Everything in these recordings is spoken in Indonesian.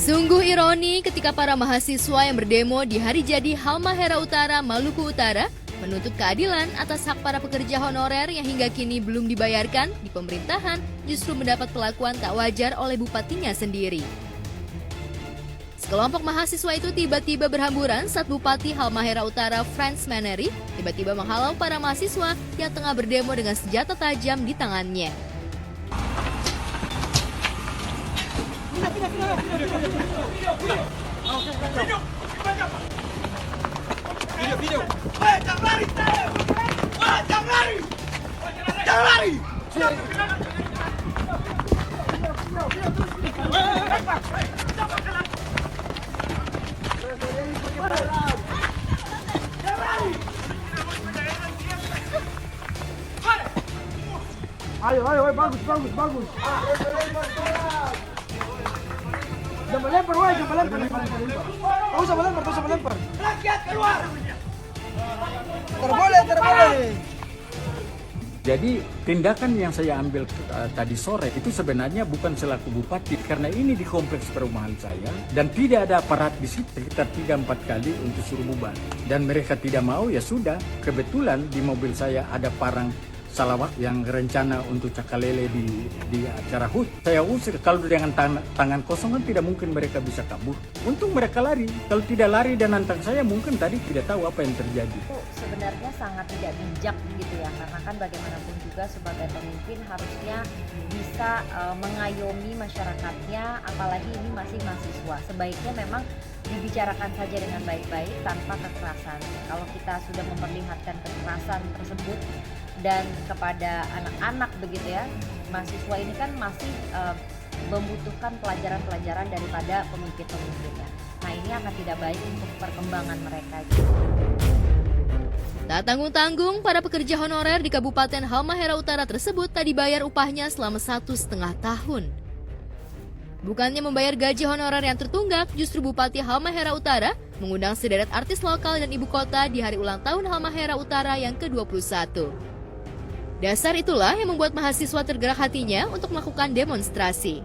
Sungguh ironi ketika para mahasiswa yang berdemo di hari jadi Halmahera Utara, Maluku Utara menuntut keadilan atas hak para pekerja honorer yang hingga kini belum dibayarkan di pemerintahan justru mendapat perlakuan tak wajar oleh bupatinya sendiri. Sekelompok mahasiswa itu tiba-tiba berhamburan saat Bupati Halmahera Utara Frans Menery tiba-tiba menghalau para mahasiswa yang tengah berdemo dengan senjata tajam di tangannya. Video. Jangan lari! Jangan lari! Jangan lari! Ayo, bagus. Jangan melempar, jangan melempar. Kau usah melempar. Rakyat keluar! Terboleh. Jadi tindakan yang saya ambil tadi sore itu sebenarnya bukan selaku bupati karena ini di kompleks perumahan saya dan tidak ada aparat di situ sekitar 3-4 kali untuk suruh bubar dan mereka tidak mau ya sudah. Kebetulan di mobil saya ada parang salawat yang rencana untuk cakalele di acara HUT. Saya usir, kalau dengan tangan kosong kan tidak mungkin mereka bisa kabur. Untung mereka lari. Kalau tidak lari dan nantang saya mungkin tadi tidak tahu apa yang terjadi. Itu sebenarnya sangat tidak bijak gitu ya, karena kan bagaimanapun juga sebagai pemimpin harusnya bisa mengayomi masyarakatnya, apalagi ini masih mahasiswa. Sebaiknya memang dibicarakan saja dengan baik-baik tanpa kekerasan. Kalau kita sudah memperlihatkan kekerasan tersebut dan kepada anak-anak begitu ya, mahasiswa ini kan masih membutuhkan pelajaran-pelajaran daripada pemimpin-pemimpinnya. Nah ini akan tidak baik untuk perkembangan mereka. Tak tanggung-tanggung, para pekerja honorer di Kabupaten Halmahera Utara tersebut tak dibayar upahnya selama 1,5 tahun. Bukannya membayar gaji honorer yang tertunggak, justru Bupati Halmahera Utara mengundang sederet artis lokal dan ibu kota di hari ulang tahun Halmahera Utara yang ke-21. Dasar itulah yang membuat mahasiswa tergerak hatinya untuk melakukan demonstrasi.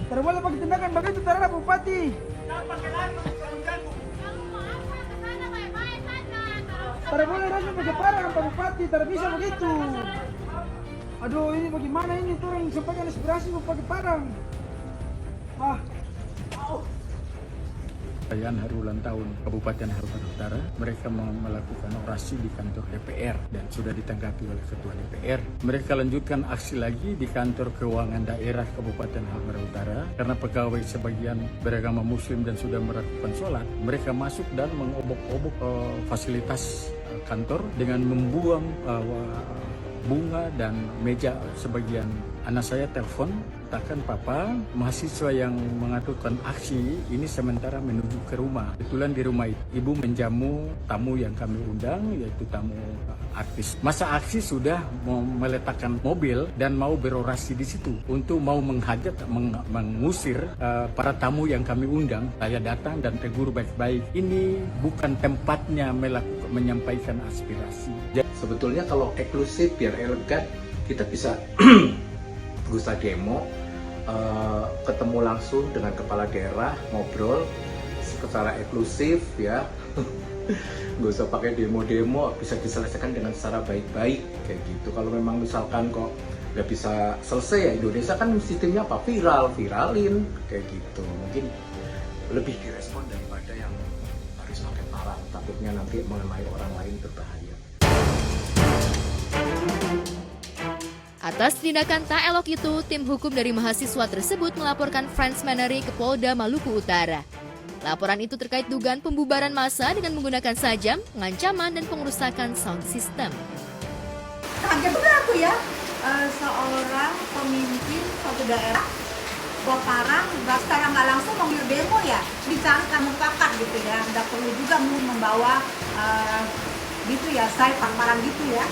Terboleh pakai tindakan begitu terhadap bupati. Terboleh rasanya pakai parang Pak Bupati, tidak bisa begitu. Aduh, ini bagaimana ini tuh yang sampaikan aspirasi mau pakai parang. Perayaan hari ulang tahun Kabupaten Halmahera Utara, mereka melakukan orasi di kantor DPR dan sudah ditanggapi oleh Ketua DPR. Mereka lanjutkan aksi lagi di kantor keuangan daerah Kabupaten Halmahera Utara karena pegawai sebagian beragama Muslim dan sudah melakukan sholat. Mereka masuk dan mengobok-obok fasilitas kantor dengan membuang bunga dan meja. Sebagian anak saya telepon, katakan papa, mahasiswa yang mengadakan aksi ini sementara menuju ke rumah. Kebetulan di rumah itu ibu menjamu tamu yang kami undang, yaitu tamu artis. Masa aksi sudah mau meletakkan mobil dan mau berorasi di situ untuk mau mengusir para tamu yang kami undang. Saya datang dan tegur baik-baik. Ini bukan tempatnya menyampaikan aspirasi. Sebetulnya kalau eksklusif biar elegan, kita bisa bisa demo, ketemu langsung dengan kepala daerah, ngobrol secara eksklusif ya. Nggak usah pakai demo-demo, bisa diselesaikan dengan secara baik-baik kayak gitu. Kalau memang misalkan kok nggak bisa selesai ya, Indonesia kan sistemnya apa, viralin kayak gitu. Mungkin lebih direspon daripada yang harus pakai parang, takutnya nanti mengenai orang lain berbahaya. Atas tindakan tak elok itu, tim hukum dari mahasiswa tersebut melaporkan Frans Menery ke Polda Maluku Utara. Laporan itu terkait dugaan pembubaran massa dengan menggunakan sajam, pengancaman, dan pengerusakan sound system. Kaget juga aku ya, seorang pemimpin suatu daerah bawa parang, secara nggak langsung manggil demo ya, bicarakan mufakat gitu ya, nggak perlu juga membawa gitu ya, saya parang gitu ya.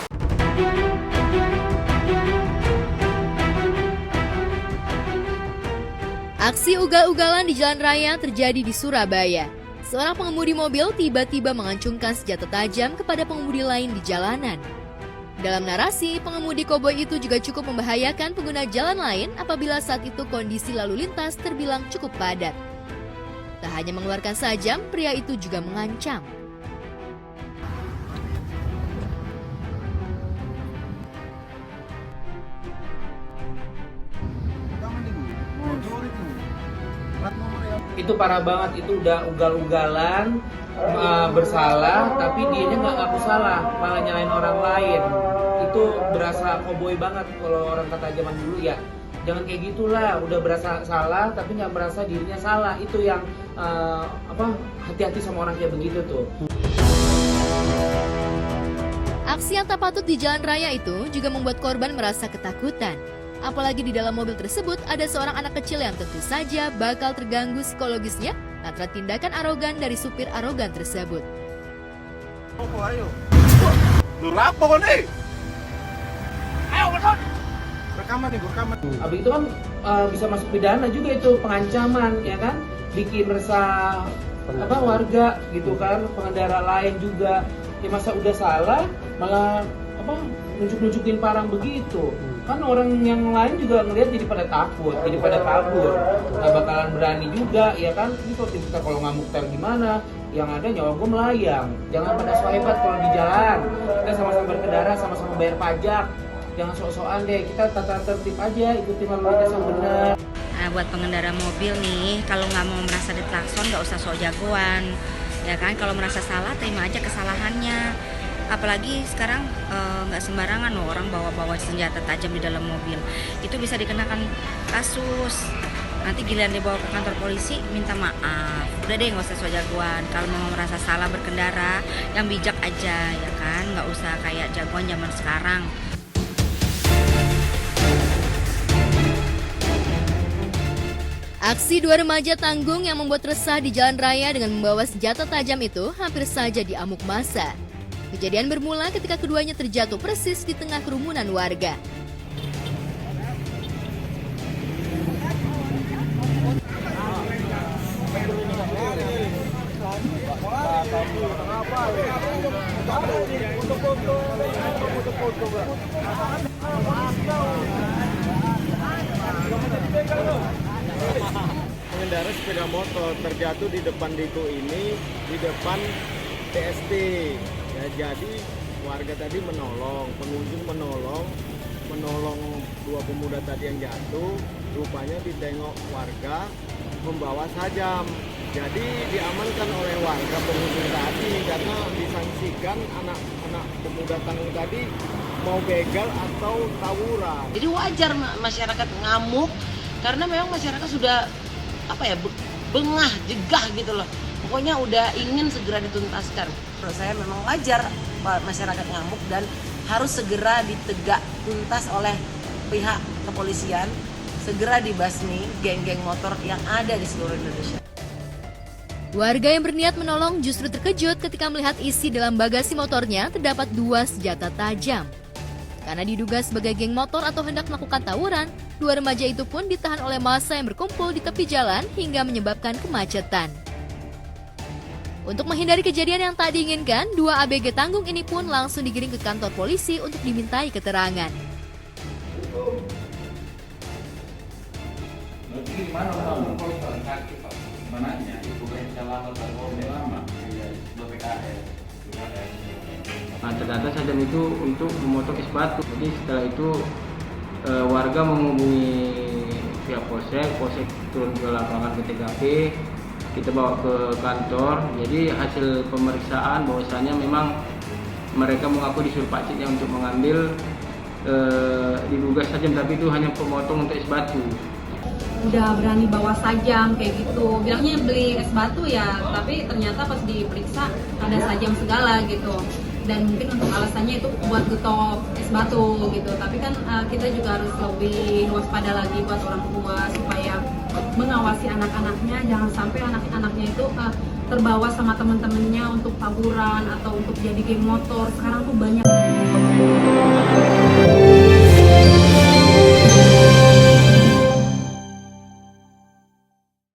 Aksi ugal-ugalan di jalan raya terjadi di Surabaya. Seorang pengemudi mobil tiba-tiba mengancungkan senjata tajam kepada pengemudi lain di jalanan. Dalam narasi, pengemudi koboi itu juga cukup membahayakan pengguna jalan lain apabila saat itu kondisi lalu lintas terbilang cukup padat. Tak hanya mengeluarkan sajam, pria itu juga mengancam. Itu parah banget, itu udah ugal-ugalan, bersalah tapi dianya nggak ngaku salah, malah nyalain orang lain. Itu berasa koboi banget kalau orang kata zaman dulu ya. Jangan kayak gitulah, udah berasa salah tapi nggak merasa dirinya salah. Itu yang hati-hati sama orang kayak begitu tuh. Aksi yang tak patut di jalan raya itu juga membuat korban merasa ketakutan. Apalagi di dalam mobil tersebut ada seorang anak kecil yang tentu saja bakal terganggu psikologisnya lantaran tindakan arogan dari supir arogan tersebut. Ayo. Lu lapo nih? Ayo betul. Rekaman nih, rekaman. Abis itu kan bisa masuk pidana juga itu, pengancaman ya kan, bikin resah warga gitu kan, pengendara lain juga. Ya masa udah salah malah nunjuk-nunjukin parang begitu. Kan orang yang lain juga ngelihat jadi pada takut, jadi pada kabur, nggak bakalan berani juga ya kan. Ini kalau ngamuk ntar gimana, yang ada nyawa gue melayang. Jangan pada so hebat kalau di jalan, kita sama-sama berkendara, sama-sama bayar pajak. Jangan sok-sokan deh, kita tata tertib aja, ikuti lalu lintas yang benar. Nah, buat pengendara mobil nih, kalau nggak mau merasa diklakson nggak usah sok jagoan, ya kan. Kalau merasa salah, terima aja kesalahannya. Apalagi sekarang nggak sembarangan loh orang bawa senjata tajam di dalam mobil. Itu bisa dikenakan kasus. Nanti giliran dibawa ke kantor polisi minta maaf. Udah deh nggak usah sok jagoan. Kalau mau merasa salah berkendara, yang bijak aja ya kan. Nggak usah kayak jagoan zaman sekarang. Aksi dua remaja tanggung yang membuat resah di jalan raya dengan membawa senjata tajam itu hampir saja diamuk massa. Kejadian bermula ketika keduanya terjatuh persis di tengah kerumunan warga. Pengendara sepeda motor terjatuh di depan Diko ini, di depan TST. Ya, jadi warga tadi menolong, pengunjung menolong dua pemuda tadi yang jatuh. Rupanya ditengok warga membawa sajam. Jadi diamankan oleh warga pengunjung tadi karena disangsikan anak pemuda tanggung tadi mau begal atau tawuran. Jadi wajar masyarakat ngamuk karena memang masyarakat sudah bengah, jegah gitu loh. Pokoknya udah ingin segera dituntaskan. Menurut saya memang wajar masyarakat ngamuk dan harus segera ditegak tuntas oleh pihak kepolisian, segera dibasmi geng-geng motor yang ada di seluruh Indonesia. Warga yang berniat menolong justru terkejut ketika melihat isi dalam bagasi motornya terdapat 2 senjata tajam. Karena diduga sebagai geng motor atau hendak melakukan tawuran, 2 remaja itu pun ditahan oleh massa yang berkumpul di tepi jalan hingga menyebabkan kemacetan. Untuk menghindari kejadian yang tak diinginkan, 2 ABG tanggung ini pun langsung digiring ke kantor polisi untuk dimintai keterangan. Nah, ternyata sajam itu untuk memotong es batu. Jadi setelah itu warga menghubungi pihak polsek turun ke lapangan ke TKP, kita bawa ke kantor. Jadi hasil pemeriksaan bahwasanya memang mereka mengaku disuruh pakciknya untuk mengambil diduga sajam, tapi itu hanya pemotong untuk es batu. Udah berani bawa sajam kayak gitu, bilangnya beli es batu ya, tapi ternyata pas diperiksa ada sajam segala gitu. Dan mungkin untuk alasannya itu buat getok es batu gitu, tapi kan kita juga harus lebih waspada lagi buat orang tua supaya mengawasi anak-anaknya, jangan sampai anak-anaknya itu terbawa sama teman-temannya untuk tawuran atau untuk jadi geng motor. Sekarang tuh banyak.